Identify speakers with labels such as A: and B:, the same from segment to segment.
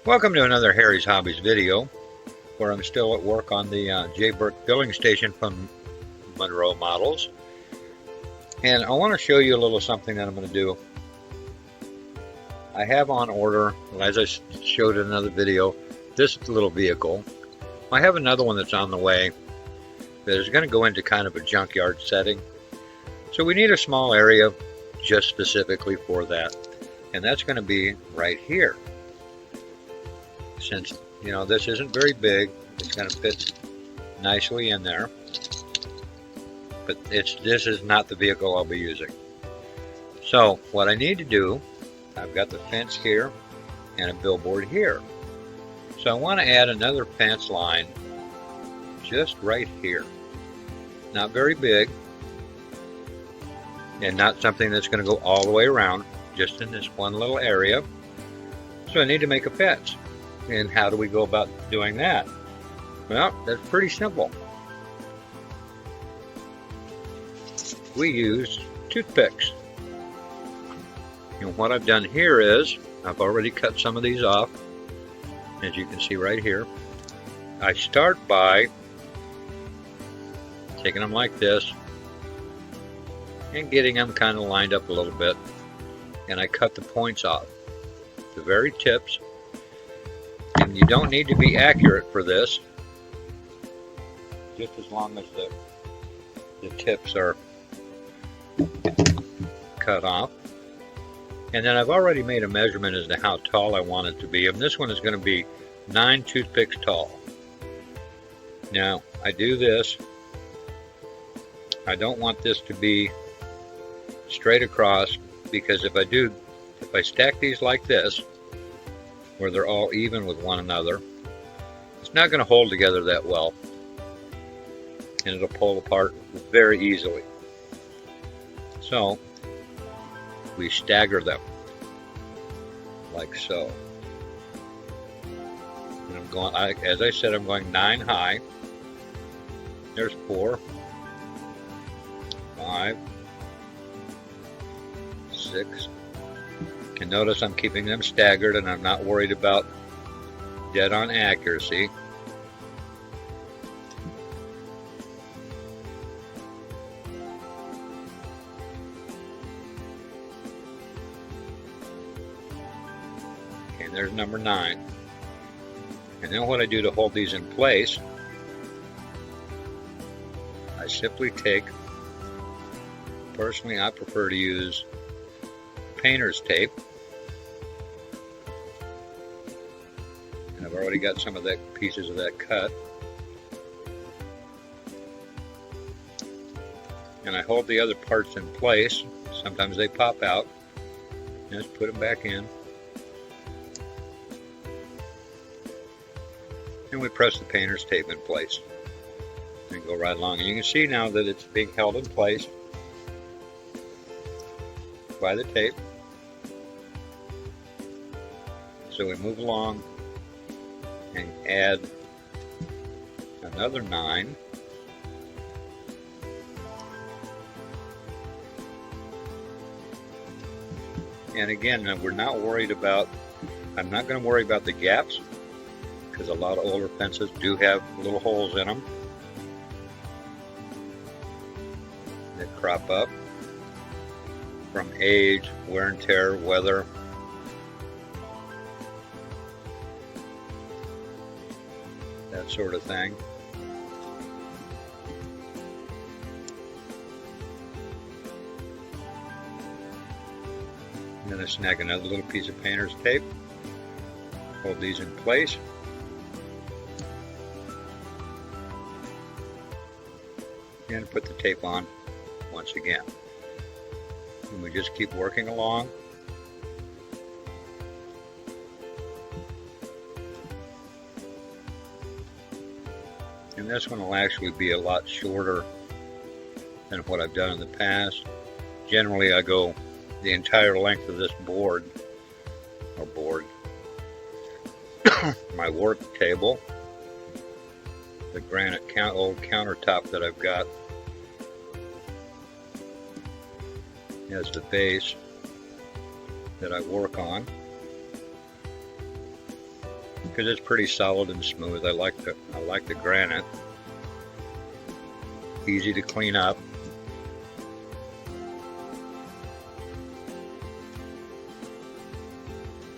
A: Welcome to another Harry's Hobbies video, where I'm still at work on the Burke filling station from Monroe Models. And I want to show you a little something that I'm going to do. I have on order, as I showed in another video, this little vehicle. I have another one that's on the way that is going to go into kind of a junkyard setting. So we need a small area just specifically for that. And that's going to be right here. Since, you know, this isn't very big, it's going to fit nicely in there. But this is not the vehicle I'll be using. So what I need to do, I've got the fence here and a billboard here. So I want to add another fence line just right here. Not very big, and not something that's going to go all the way around, just in this one little area. So I need to make a fence. And how do we go about doing that? Well, that's pretty simple. We use toothpicks. And what I've done here is, I've already cut some of these off, as you can see right here. I start by taking them like this and getting them kind of lined up a little bit, and I cut the points off, the very tips. And you don't need to be accurate for this, just as long as the tips are cut off. And then I've already made a measurement as to how tall I want it to be, and this one is going to be 9 toothpicks tall. Now I do this, I don't want this to be straight across, because if I stack these like this, where they're all even with one another, it's not going to hold together that well, and it'll pull apart very easily. So we stagger them like so. And I'm going, as I said, I'm going 9 high. There's 4, 5, 6. And notice I'm keeping them staggered, and I'm not worried about dead-on accuracy. And there's number 9. And then what I do to hold these in place, I simply take, personally I prefer to use painter's tape. And I've already got some of the pieces of that cut. And I hold the other parts in place. Sometimes they pop out. Just put them back in. And we press the painter's tape in place. And go right along. And you can see now that it's being held in place by the tape. So we move along and add another 9. And again, we're not worried about, I'm not going to worry about the gaps, because a lot of older fences do have little holes in them that crop up from age, wear and tear, weather. That sort of thing. And then I snag another little piece of painter's tape, hold these in place, and put the tape on once again. And we just keep working along. And this one will actually be a lot shorter than what I've done in the past. Generally I go the entire length of this board, my work table, the granite old countertop that I've got as the base that I work on. because it's pretty solid and smooth. I like the granite. Easy to clean up.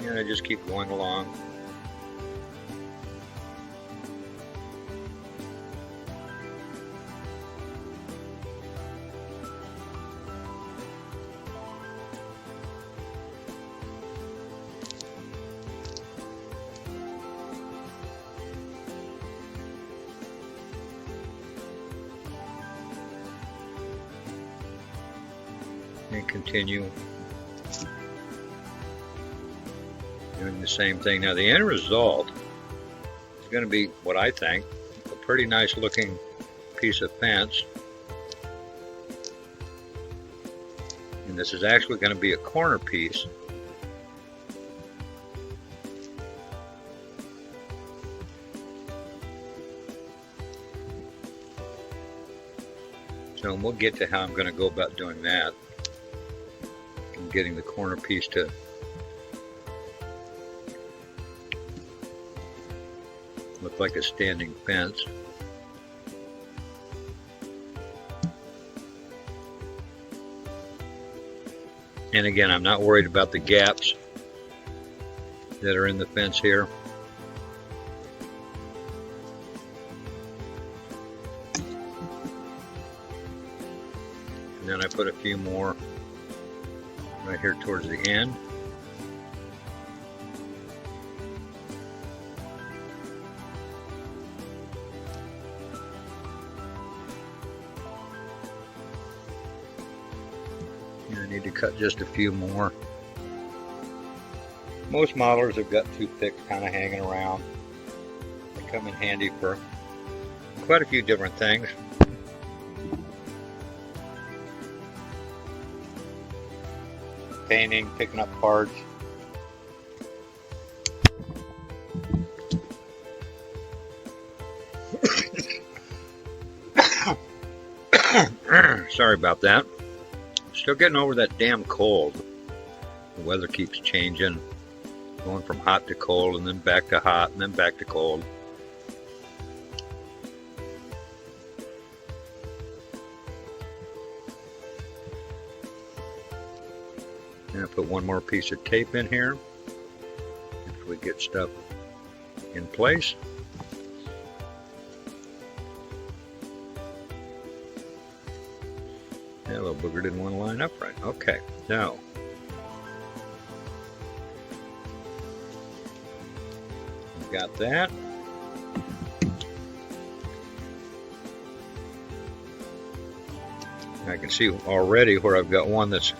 A: And I just keep going along. And continue doing the same thing. Now the end result is going to be what I think a pretty nice looking piece of fence, and this is actually going to be a corner piece. So we'll get to how I'm going to go about doing that. Getting the corner piece to look like a standing fence. And again, I'm not worried about the gaps that are in the fence here. And then I put a few more right here towards the end. And I need to cut just a few more. Most modelers have got toothpicks kind of hanging around. They come in handy for quite a few different things. Painting, picking up parts. Sorry about that. Still getting over that damn cold. The weather keeps changing, going from hot to cold, and then back to hot, and then back to cold. And I put one more piece of tape in here if we get stuff in place. That little booger didn't want to line up right. Okay, now we've got that. I can see already where I've got one that's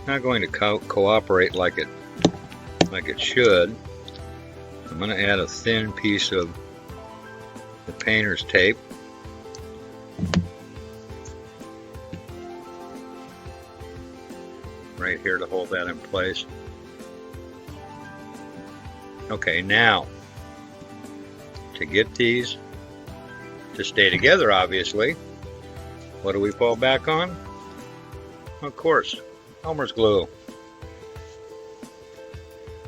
A: not going to cooperate like it should. I'm going to add a thin piece of the painter's tape. Right here to hold that in place. Okay, now to get these to stay together, obviously, what do we fall back on? Of course, Elmer's glue.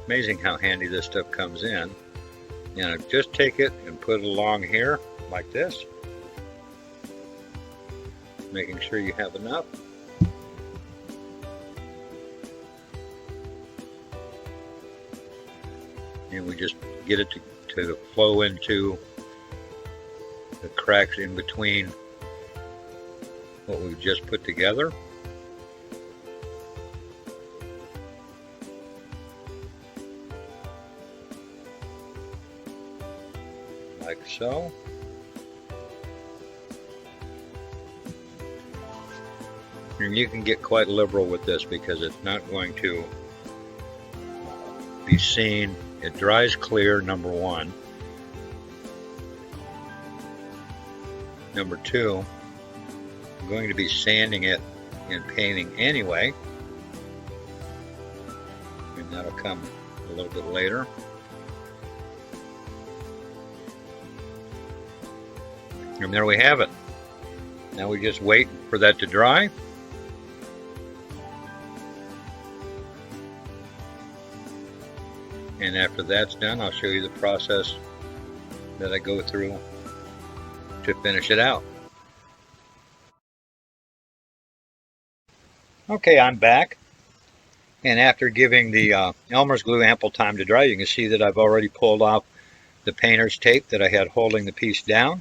A: Amazing how handy this stuff comes in. You know, just take it and put it along here like this, making sure you have enough. And we just get it to flow into the cracks in between what we've just put together. Like so. And you can get quite liberal with this because it's not going to be seen. It dries clear, number one. Number two, I'm going to be sanding it and painting anyway, and that'll come a little bit later. And there we have it. Now we just wait for that to dry. And after that's done, I'll show you the process that I go through to finish it out. Okay, I'm back, and after giving the Elmer's glue ample time to dry, you can see that I've already pulled off the painter's tape that I had holding the piece down,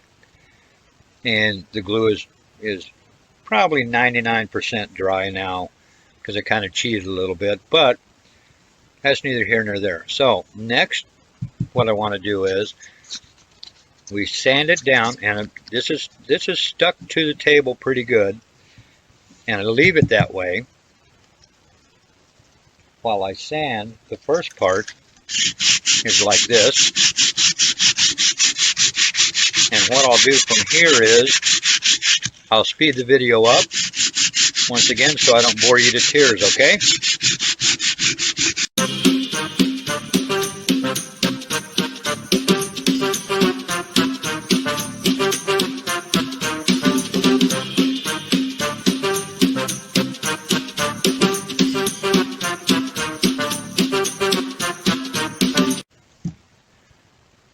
A: and the glue is probably 99% dry now because I kind of cheated a little bit, but that's neither here nor there. So next, what I want to do is we sand it down, and this is stuck to the table pretty good, and I leave it that way while I sand. The first part is like this, and what I'll do from here is I'll speed the video up once again so I don't bore you to tears, okay?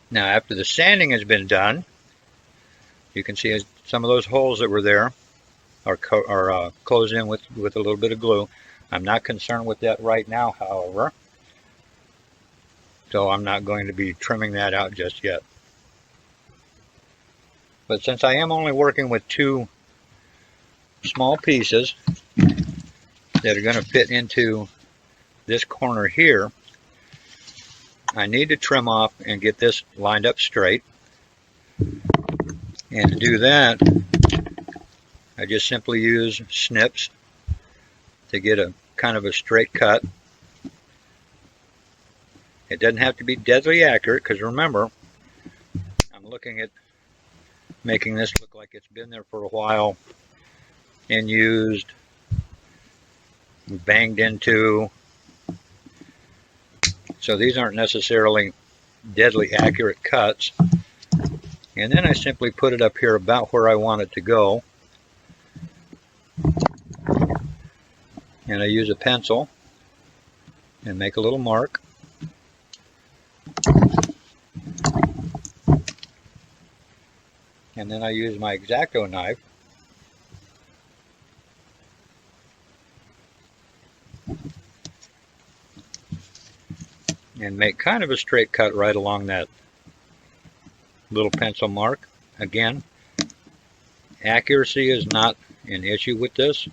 A: Now, after the sanding has been done, you can see some of those holes that were there are closed in with a little bit of glue. I'm not concerned with that right now, however, so I'm not going to be trimming that out just yet. But since I am only working with two small pieces that are going to fit into this corner here, I need to trim off and get this lined up straight. And to do that, I just simply use snips to get a kind of a straight cut. It doesn't have to be deadly accurate, because remember, I'm looking at making this look like it's been there for a while and used, banged into. So these aren't necessarily deadly accurate cuts. And then I simply put it up here about where I want it to go. And I use a pencil and make a little mark. And then I use my X-Acto knife and make kind of a straight cut right along that little pencil mark. Again, accuracy is not an issue with this.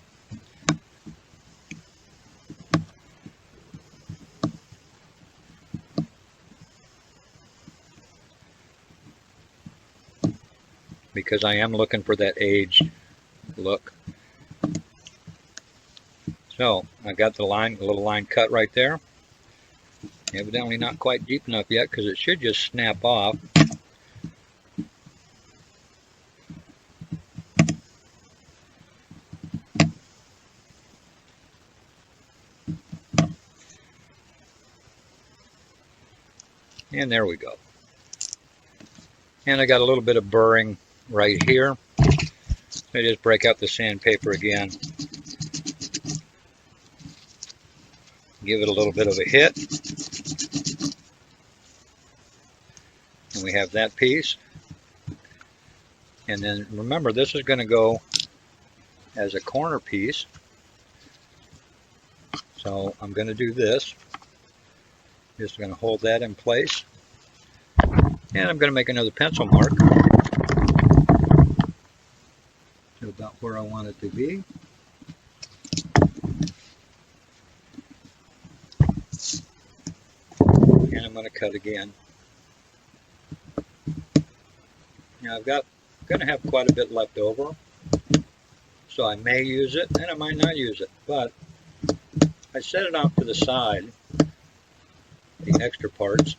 A: Because I am looking for that aged look. So I got the little line cut right there. Evidently not quite deep enough yet, because it should just snap off. And there we go. And I got a little bit of burring right here. I just break out the sandpaper again. Give it a little bit of a hit. And we have that piece. And then remember, this is going to go as a corner piece. So I'm going to do this. Just going to hold that in place. And I'm going to make another pencil mark to about where I want it to be. And I'm going to cut again. Now I'm going to have quite a bit left over, so I may use it and I might not use it, but I set it off to the side, the extra parts,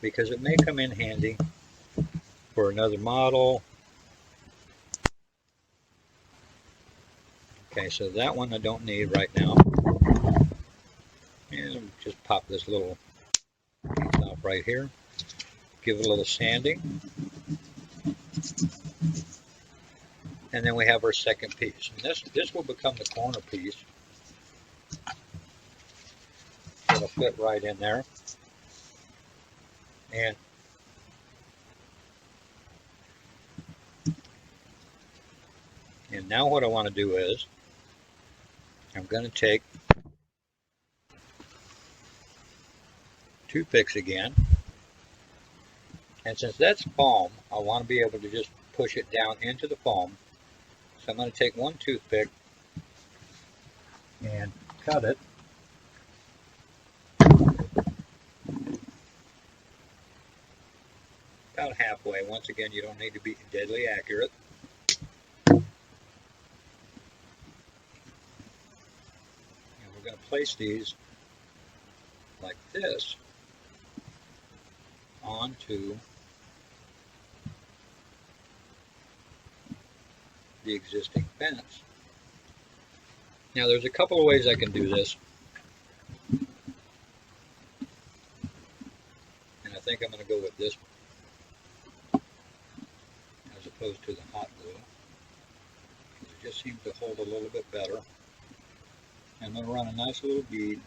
A: because it may come in handy for another model. Okay, so that one I don't need right now. And just pop this little piece off right here. Give it a little sanding. And then we have our second piece. And this will become the corner piece for the fit right in there. And now what I want to do is I'm going to take toothpicks again, and since that's foam, I want to be able to just push it down into the foam. So I'm going to take one toothpick and cut it about halfway. Once again, you don't need to be deadly accurate. And we're going to place these like this onto the existing fence. Now there's a couple of ways I can do this, and I think I'm going to go with this as opposed to the hot glue. It just seems to hold a little bit better. I'm going to run a nice little bead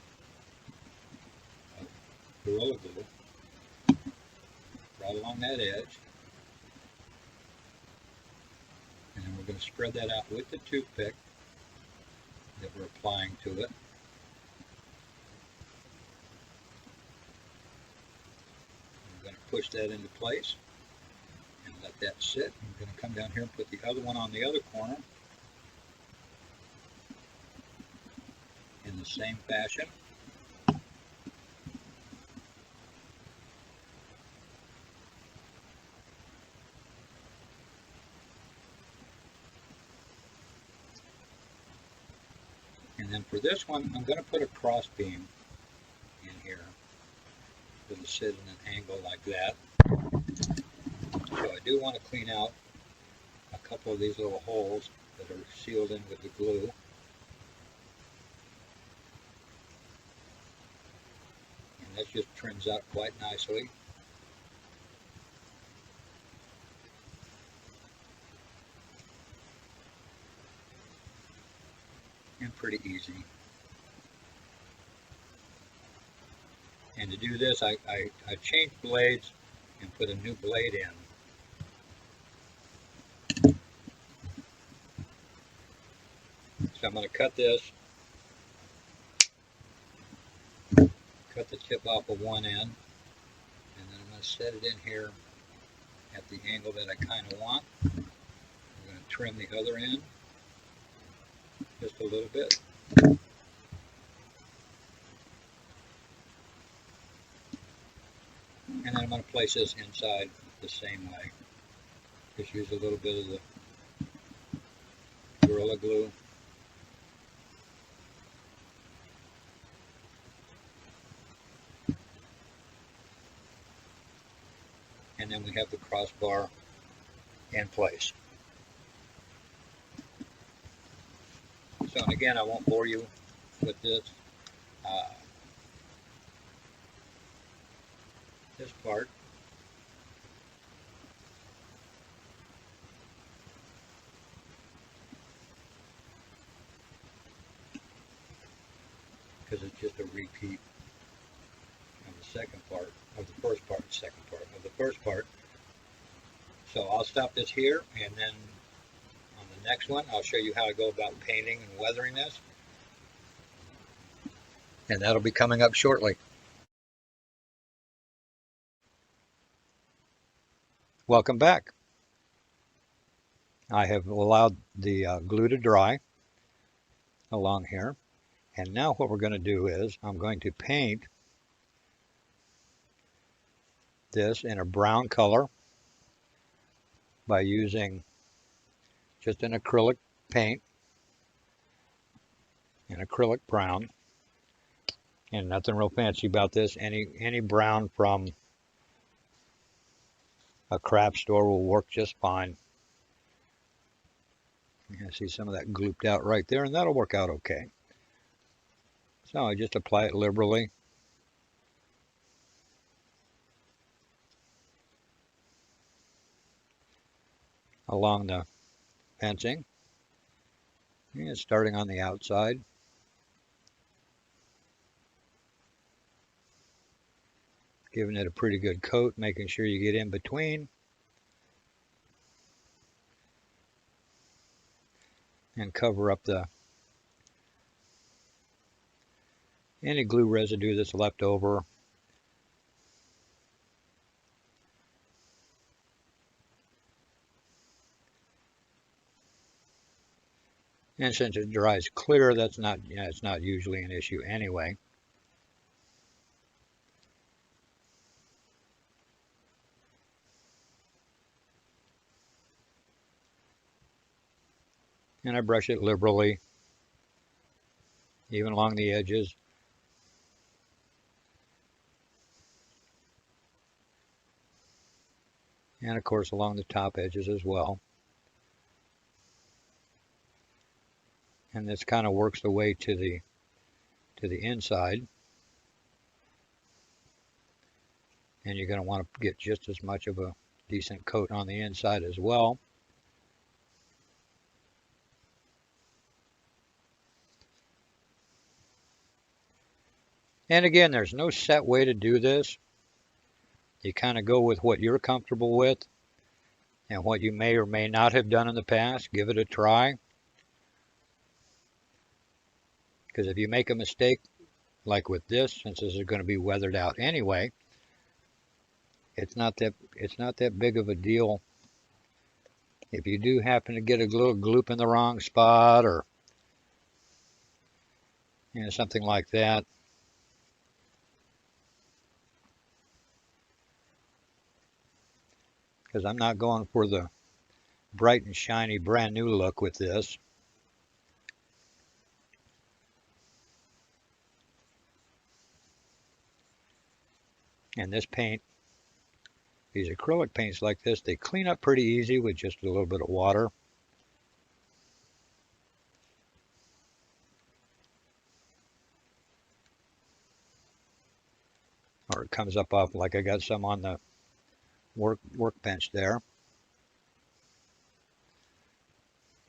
A: of Gorilla Glue right along that edge, and then we're going to spread that out with the toothpick that we're applying to it. I'm going to push that into place and let that sit. I'm going to come down here and put the other one on the other corner in the same fashion. And then for this one, I'm going to put a cross beam in here. It'll sit in an angle like that. So I do want to clean out a couple of these little holes that are sealed in with the glue. And that just trims out quite nicely. And pretty easy. And to do this, I changed blades and put a new blade in. So I'm going to cut this, cut the tip off of one end, and then I'm going to set it in here at the angle that I kind of want. I'm going to trim the other end just a little bit. And then I'm going to place this inside the same way. Just use a little bit of the Gorilla Glue. And then we have the crossbar in place. So, and again, I won't bore you with this part. Because it's just a repeat of the second part, of the first part, second part of the first part. So I'll stop this here, and then on the next one, I'll show you how to go about painting and weathering this. And that'll be coming up shortly. Welcome back. I have allowed the glue to dry along here. And now what we're going to do is I'm going to paint this in a brown color by using just an acrylic paint, an acrylic brown. And nothing real fancy about this. Any brown from a craft store will work just fine. You can see some of that glooped out right there, and that'll work out okay. So I just apply it liberally. Along the fencing. And starting on the outside. giving it a pretty good coat, making sure you get in between. And cover up any glue residue that's left over. And since it dries clear, it's not usually an issue anyway. And I brush it liberally, even along the edges. And of course along the top edges as well. And this kind of works the way to the inside. And you're going to want to get just as much of a decent coat on the inside as well. And again, there's no set way to do this. You kind of go with what you're comfortable with and what you may or may not have done in the past. Give it a try. Because if you make a mistake, like with this, since this is going to be weathered out anyway, it's not that big of a deal. If you do happen to get a little gloop in the wrong spot or something like that, because I'm not going for the bright and shiny brand new look with this. And this paint, these acrylic paints like this, they clean up pretty easy with just a little bit of water. Or it comes up off, like I got some on the workbench there.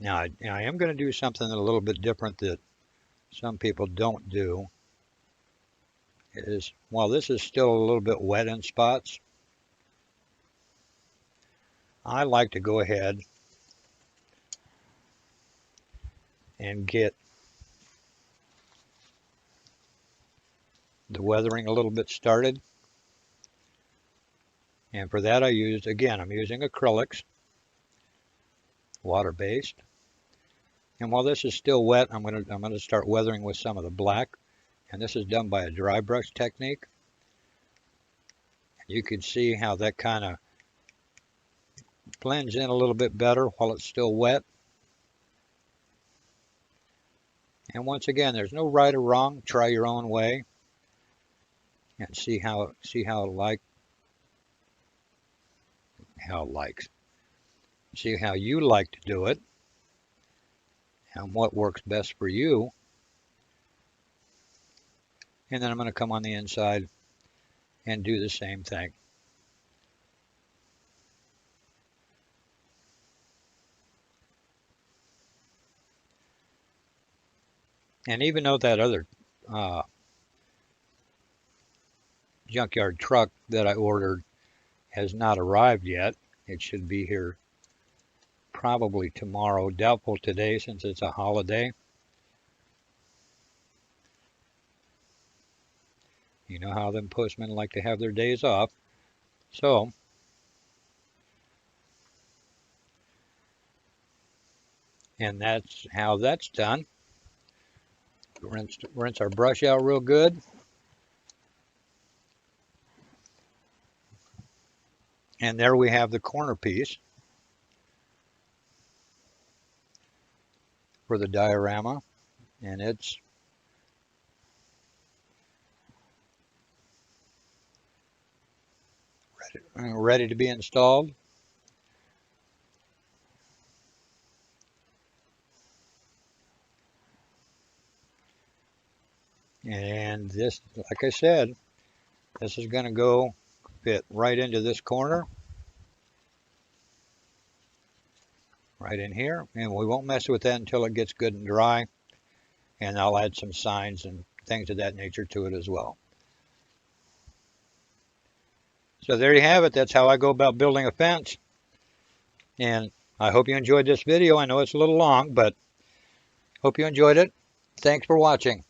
A: Now I am going to do something a little bit different that some people don't do. Is while this is still a little bit wet in spots, I like to go ahead and get the weathering a little bit started. And for that I'm using acrylics, water-based. And while this is still wet, I'm going to start weathering with some of the black. And this is done by a dry brush technique. You can see how that kind of blends in a little bit better while it's still wet. And once again, there's no right or wrong. Try your own way and see how you like to do it and what works best for you. And then I'm going to come on the inside and do the same thing. And even though that other junkyard truck that I ordered has not arrived yet, it should be here probably tomorrow. Doubtful today since it's a holiday. You know how them postmen like to have their days off. So, and that's how that's done. Rinse our brush out real good. And there we have the corner piece for the diorama. And it's ready to be installed. And this, like I said, this is going to go fit right into this corner, right in here, and we won't mess with that until it gets good and dry. And I'll add some signs and things of that nature to it as well. So there you have it. That's how I go about building a fence. And I hope you enjoyed this video. I know it's a little long, but hope you enjoyed it. Thanks for watching.